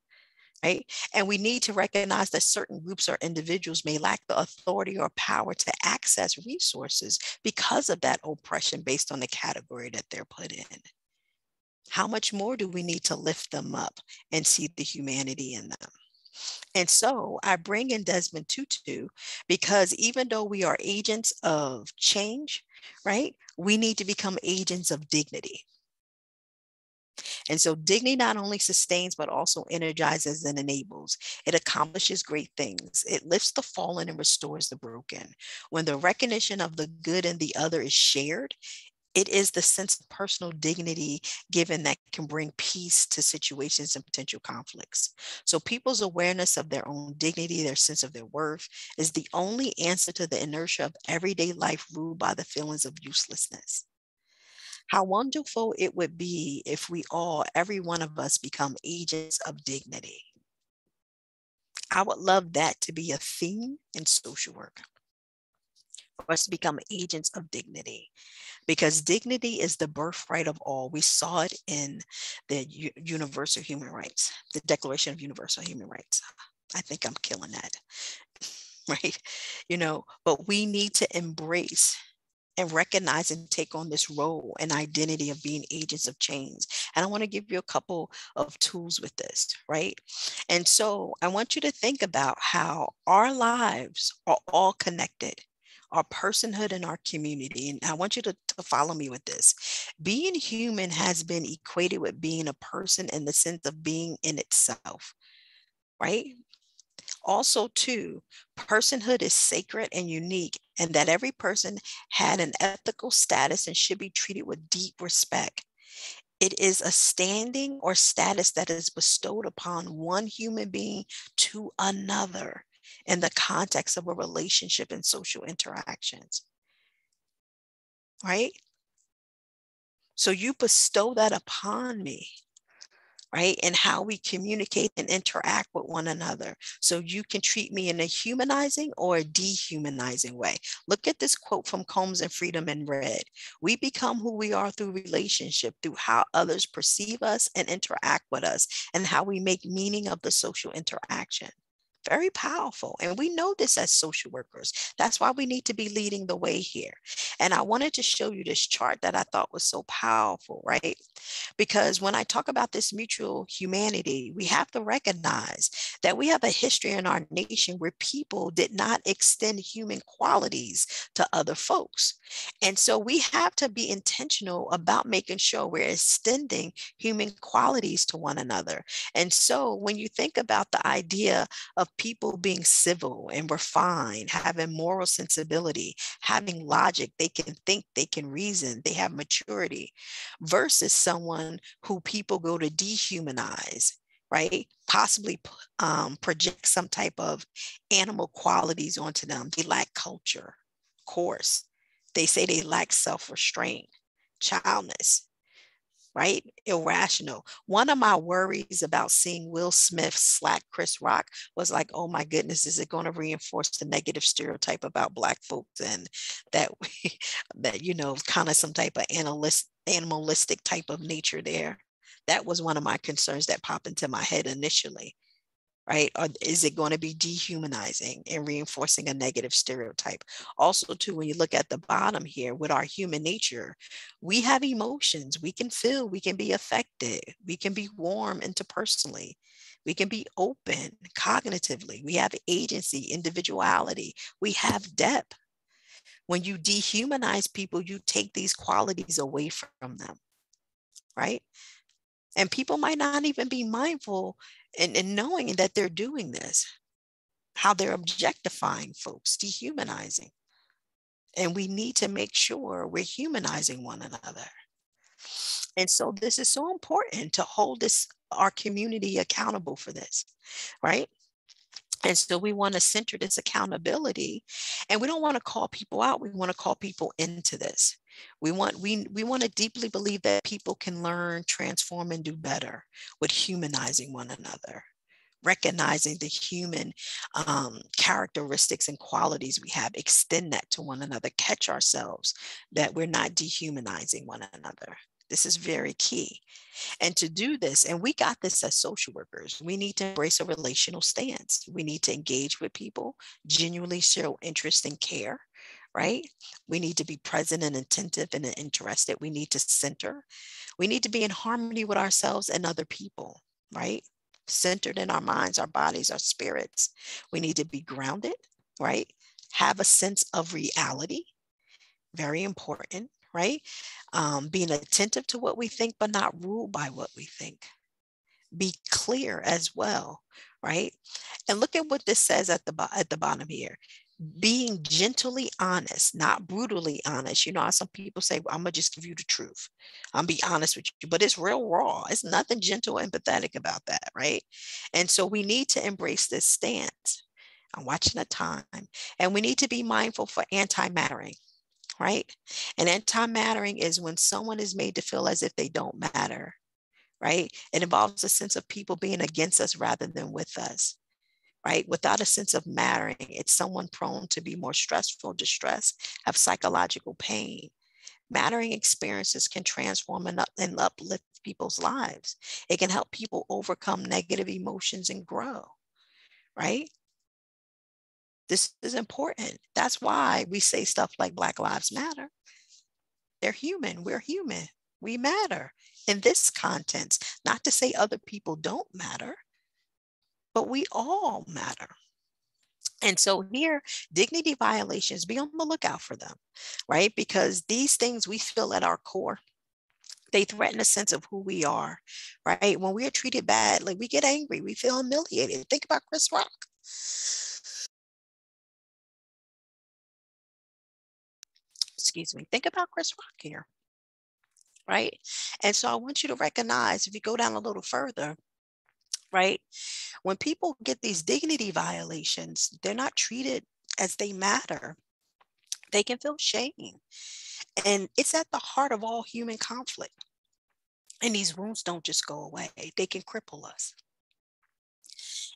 right? And we need to recognize that certain groups or individuals may lack the authority or power to access resources because of that oppression based on the category that they're put in. How much more do we need to lift them up and see the humanity in them? And so I bring in Desmond Tutu because even though we are agents of change, right, we need to become agents of dignity. And so dignity not only sustains, but also energizes and enables. It accomplishes great things. It lifts the fallen and restores the broken. When the recognition of the good in the other is shared, it is the sense of personal dignity given that can bring peace to situations and potential conflicts. So people's awareness of their own dignity, their sense of their worth, is the only answer to the inertia of everyday life ruled by the feelings of uselessness. How wonderful it would be if we all, every one of us, become agents of dignity. I would love that to be a theme in social work, for us to become agents of dignity, because dignity is the birthright of all. We saw it in the Universal Human Rights, the Declaration of Universal Human Rights. I think I'm killing that, right? But we need to embrace and recognize and take on this role and identity of being agents of change. And I want to give you a couple of tools with this, right? And so I want you to think about how our lives are all connected, our personhood and our community. And I want you to follow me with this. Being human has been equated with being a person in the sense of being in itself, right? Also, too, personhood is sacred and unique, and that every person had an ethical status and should be treated with deep respect. It is a standing or status that is bestowed upon one human being to another in the context of a relationship and social interactions, right? So you bestow that upon me, right? And how we communicate and interact with one another. So you can treat me in a humanizing or a dehumanizing way. Look at this quote from Combs and Freedom in red. We become who we are through relationship, through how others perceive us and interact with us, and how we make meaning of the social interaction. Very powerful. And we know this as social workers. That's why we need to be leading the way here. And I wanted to show you this chart that I thought was so powerful, right? Because when I talk about this mutual humanity, we have to recognize that we have a history in our nation where people did not extend human qualities to other folks. And so we have to be intentional about making sure we're extending human qualities to one another. And so when you think about the idea of people being civil and refined, having moral sensibility, having logic, they can think, they can reason, they have maturity, versus someone who people go to dehumanize, right? Possibly project some type of animal qualities onto them. They lack culture, coarse. They say they lack self-restraint, childness, right? Irrational. One of my worries about seeing Will Smith slack Chris Rock was like, oh my goodness, is it going to reinforce the negative stereotype about Black folks, and that we, that, you know, kind of some type of animalistic type of nature there? That was one of my concerns that popped into my head initially. Right? Or is it going to be dehumanizing and reinforcing a negative stereotype? Also, too, when you look at the bottom here, with our human nature, we have emotions. We can feel, we can be affected, we can be warm interpersonally, we can be open cognitively, we have agency, individuality, we have depth. When you dehumanize people, you take these qualities away from them, right? And people might not even be mindful in knowing that they're doing this, how they're objectifying folks, dehumanizing. And we need to make sure we're humanizing one another. And so this is so important to hold our community accountable for this, right? And so we want to center this accountability, and we don't want to call people out. We want to call people into this. We want to deeply believe that people can learn, transform, and do better with humanizing one another, recognizing the human characteristics and qualities we have, extend that to one another, catch ourselves that we're not dehumanizing one another. This is very key. And to do this, and we got this as social workers, we need to embrace a relational stance. We need to engage with people, genuinely show interest and care, right? We need to be present and attentive and interested. We need to center. We need to be in harmony with ourselves and other people, right? Centered in our minds, our bodies, our spirits. We need to be grounded, right? Have a sense of reality, very important, right? Being attentive to what we think, but not ruled by what we think. Be clear as well, right? And look at what this says at the bottom here. Being gently honest, not brutally honest. You know how some people say, well, I'm gonna just give you the truth. I'm be honest with you, but it's real raw. It's nothing gentle and empathetic about that, right? And so we need to embrace this stance. I'm watching the time, and we need to be mindful for anti-mattering, right? And anti-mattering is when someone is made to feel as if they don't matter, right? It involves a sense of people being against us rather than with us, right? Without a sense of mattering, it's someone prone to be more stressful, distressed, have psychological pain. Mattering experiences can transform and uplift people's lives. It can help people overcome negative emotions and grow, right? This is important. That's why we say stuff like Black Lives Matter. They're human. We're human. We matter in this context. Not to say other people don't matter, but we all matter. And so here, dignity violations, be on the lookout for them, right? Because these things we feel at our core, they threaten a sense of who we are, right? When we are treated badly, we get angry, we feel humiliated. Think about Chris Rock. Excuse me. Think about Chris Rock here, right? And so I want you to recognize, if you go down a little further, right? When people get these dignity violations, they're not treated as they matter. They can feel shame. And it's at the heart of all human conflict. And these wounds don't just go away, they can cripple us.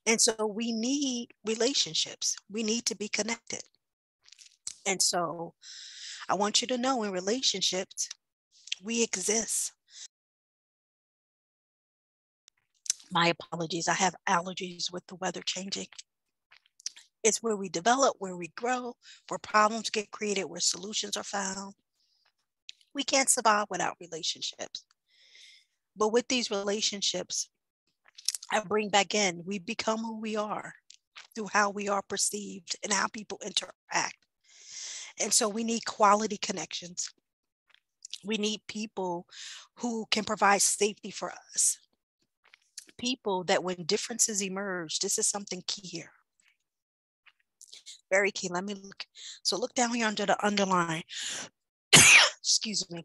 And so we need relationships, we need to be connected. And so I want you to know, in relationships, we exist. My apologies, I have allergies with the weather changing. It's where we develop, where we grow, where problems get created, where solutions are found. We can't survive without relationships. But with these relationships, I bring back in, we become who we are through how we are perceived and how people interact. And so we need quality connections. We need people who can provide safety for us. People that when differences emerge, this is something key here. Very key. Let me look. So look down here under the underline. Excuse me.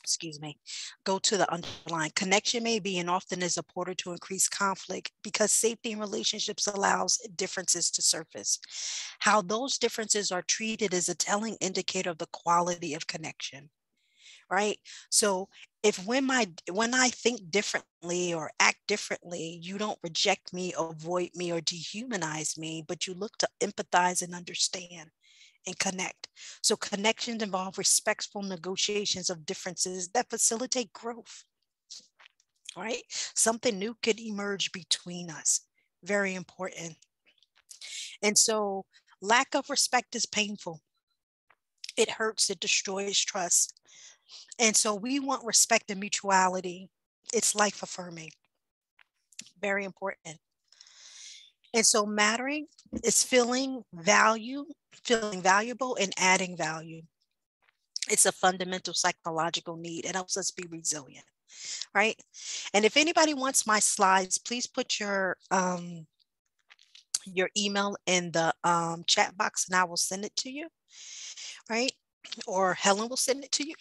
Excuse me. Go to the underline. Connection may be and often is a portal to increase conflict because safety in relationships allows differences to surface. How those differences are treated is a telling indicator of the quality of connection. Right? So if when I think differently or act differently, you don't reject me, avoid me, or dehumanize me, but you look to empathize and understand and connect. So connections involve respectful negotiations of differences that facilitate growth. Right? Something new could emerge between us. Very important. And so lack of respect is painful. It hurts, it destroys trust. And so we want respect and mutuality. It's life affirming. Very important. And so mattering is feeling valuable and adding value. It's a fundamental psychological need. It helps us be resilient, right? And if anybody wants my slides, please put your email in the chat box and I will send it to you, right? Or Helen will send it to you.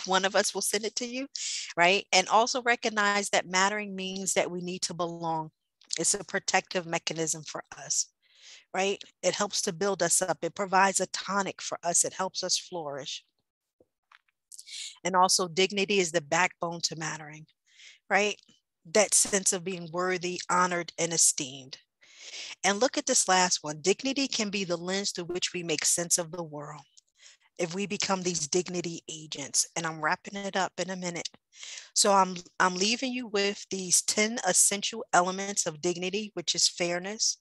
One of us will send it to you, right? And also recognize that mattering means that we need to belong. It's a protective mechanism for us, right? It helps to build us up. It provides a tonic for us. It helps us flourish. And also dignity is the backbone to mattering, right? That sense of being worthy, honored, and esteemed. And look at this last one. Dignity can be the lens through which we make sense of the world. If we become these dignity agents, and I'm wrapping it up in a minute. So I'm leaving you with these 10 essential elements of dignity, which is fairness,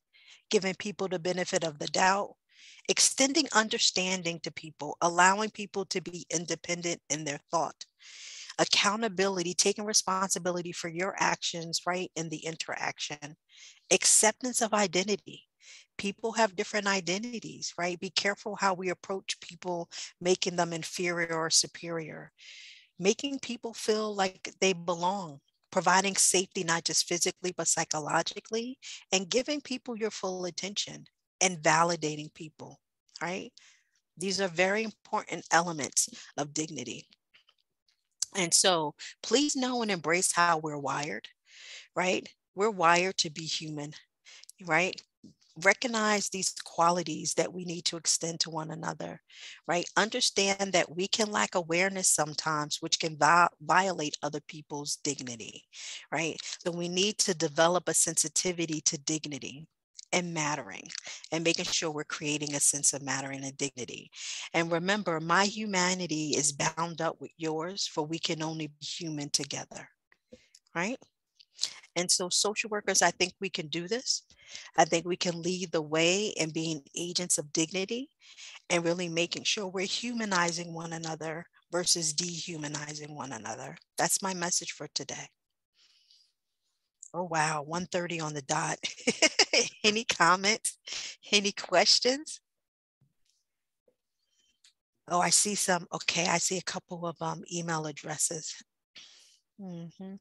giving people the benefit of the doubt, extending understanding to people, allowing people to be independent in their thought, accountability, taking responsibility for your actions, right, in the interaction, acceptance of identity. People have different identities, right? Be careful how we approach people, making them inferior or superior, making people feel like they belong, providing safety, not just physically, but psychologically, and giving people your full attention and validating people, right? These are very important elements of dignity. And so please know and embrace how we're wired, right? We're wired to be human, right? Recognize these qualities that we need to extend to one another, right? Understand that we can lack awareness sometimes, which can violate other people's dignity, right? So we need to develop a sensitivity to dignity and mattering and making sure we're creating a sense of mattering and dignity. And remember, my humanity is bound up with yours, for we can only be human together, right? And so social workers, I think we can do this. I think we can lead the way in being agents of dignity and really making sure we're humanizing one another versus dehumanizing one another. That's my message for today. Oh, wow, 1:30 on the dot. Any comments? Any questions? Oh, I see some. Okay, I see a couple of email addresses. Mm-hmm.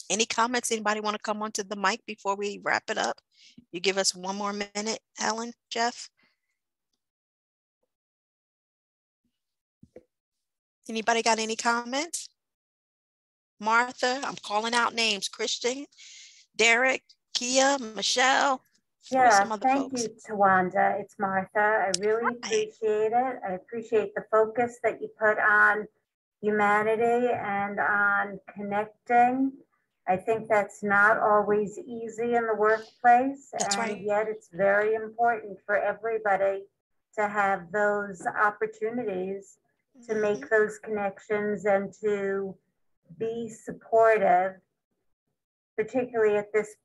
Any comments? Anybody want to come onto the mic before we wrap it up? You give us one more minute, Helen, Jeff. Anybody got any comments? Martha, I'm calling out names. Christian, Derek, Kia, Michelle. Yeah, thank you, Tawanda. It's Martha. I really appreciate it. I appreciate the focus that you put on humanity and on connecting. I think that's not always easy in the workplace, yet it's very important for everybody to have those opportunities to make those connections and to be supportive, particularly at this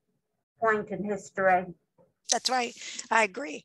point in history. That's right. I agree.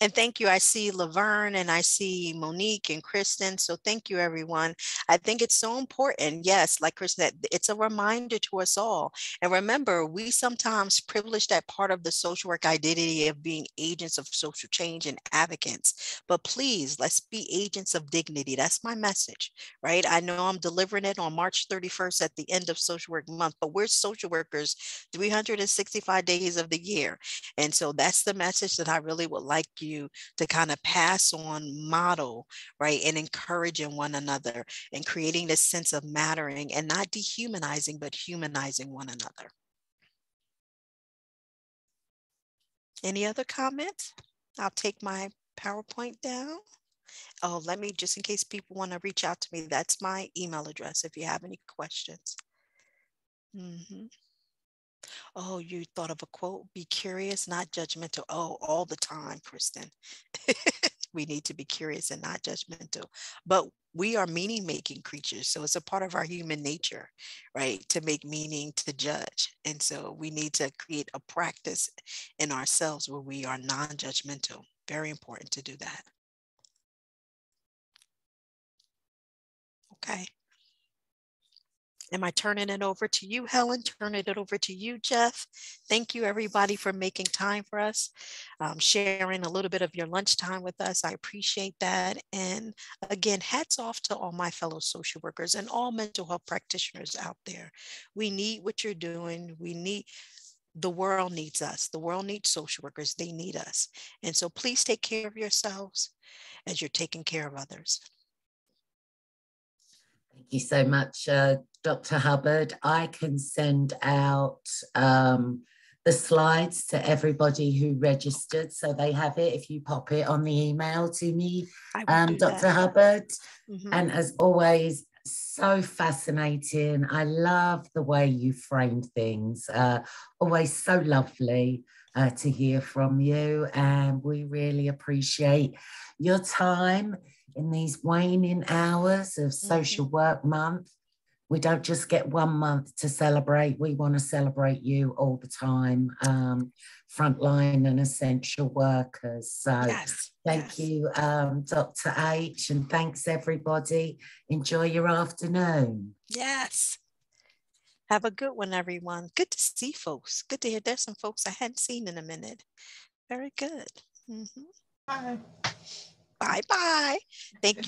And thank you. I see Laverne and I see Monique and Kristen. So thank you, everyone. I think it's so important. Yes, like Kristen said, it's a reminder to us all. And remember, we sometimes privilege that part of the social work identity of being agents of social change and advocates. But please, let's be agents of dignity. That's my message, right? I know I'm delivering it on March 31st at the end of Social Work Month, but we're social workers 365 days of the year. And so that's the message that I really would like you to kind of pass on, model, right? And encouraging one another and creating this sense of mattering and not dehumanizing, but humanizing one another. Any other comments? I'll take my PowerPoint down. Oh, let me, just in case people want to reach out to me, that's my email address if you have any questions. Oh, you thought of a quote, be curious, not judgmental. Oh, all the time, Kristen. We need to be curious and not judgmental. But we are meaning-making creatures. So it's a part of our human nature, right? To make meaning, to judge. And so we need to create a practice in ourselves where we are non-judgmental. Very important to do that. Okay. Am I turning it over to you, Helen? Turning it over to you, Jeff. Thank you, everybody, for making time for us, sharing a little bit of your lunchtime with us. I appreciate that. And again, hats off to all my fellow social workers and all mental health practitioners out there. We need what you're doing. The world needs us. The world needs social workers. They need us. And so please take care of yourselves as you're taking care of others. Thank you so much, Dr. Hubbard. I can send out the slides to everybody who registered, so they have it if you pop it on the email to me, Dr. Hubbard. And as always, so fascinating. I love the way you frame things. Always so lovely to hear from you, and we really appreciate your time in these waning hours of Social Work Month. We don't just get 1 month to celebrate. We want to celebrate you all the time, frontline and essential workers. So thank you, Dr. H, and thanks everybody. Enjoy your afternoon. Yes. Have a good one, everyone. Good to see folks. Good to hear there's some folks I hadn't seen in a minute. Very good. Bye. Bye-bye. Thank you.